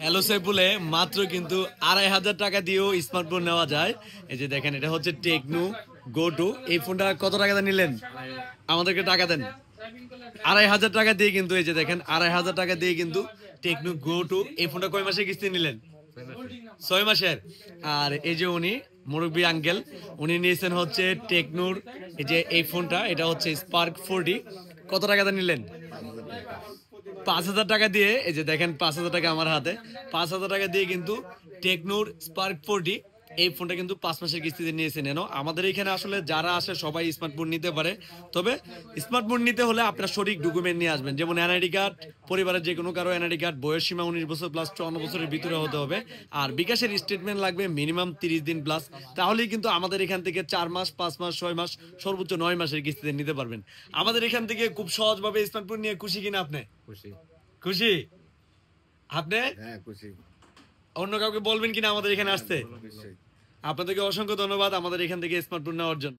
Hello সাইফুলে মাত্র কিন্তু ২,৫০০ টাকা দিয়েও স্মার্টফোন নেওয়া যায়। এই যে দেখেন, এটা হচ্ছে টেকনো গো টু। এই ফোনটা কত টাকা দিয়ে নিলেন? আমাদেরকে টাকা দেন। ২,৫০০ টাকা দিয়ে কিন্তু, এই যে দেখেন, ২,৫০০ টাকা দিয়ে কিন্তু টেকনো গো টু। এই ফোনটা কয় মাসে কিস্তি নিলেন? ৬ মাসের। আর এই যে উনি মুরব্বী আঙ্কেল, উনি নিয়েছেন হচ্ছে টেকনোর এই যে এই ফোনটা, এটা হচ্ছে স্পার্ক 40। কত টাকা দিয়ে নিলেন? ৫,০০০ টাকা দিয়ে। এই যে দেখেন, ৫,০০০ টাকা আমার হাতে। ৫,০০০ টাকা দিয়ে কিন্তু টেকনোর স্পার্ক 40 এই ফোনটা কিন্তু ৫ মাসের কিস্তিতে নিয়েছেন। এনো আমাদের এখানে আসলে যারা আসে সবাই স্মার্টফোন নিতে পারে, তবে স্মার্টফোন নিতে হলে আপনার সঠিক ডকুমেন্ট নিয়ে আসবেন, যেমন এনআইডি কার্ড, পরিবারের যে কোনো কারো এনআইডি কার্ড, বয়স সীমা ১৯ বছর প্লাস ৫৪ বছরের ভিতরে হতে হবে। আর বিকাশের স্টেটমেন্ট লাগবে মিনিমাম ৩০ দিন প্লাস। তাহলেই কিন্তু আমাদের এখান থেকে ৪ মাস, ৫ মাস, ৬ মাস, সর্বোচ্চ ৯ মাসের কিস্তিতে নিতে পারবেন। আমাদের এখান থেকে খুব সহজভাবে স্মার্টফোন নিয়ে খুশি কিনা আপনি? খুশি। খুশি আপনি? হ্যাঁ খুশি। অন্য কাউকে বলবেন কিনা আমাদের এখানে আসতে? নিশ্চয়ই। আপনাদেরকে অসংখ্য ধন্যবাদ আমাদের এখান থেকে স্মার্টফোন নেওয়ার জন্য।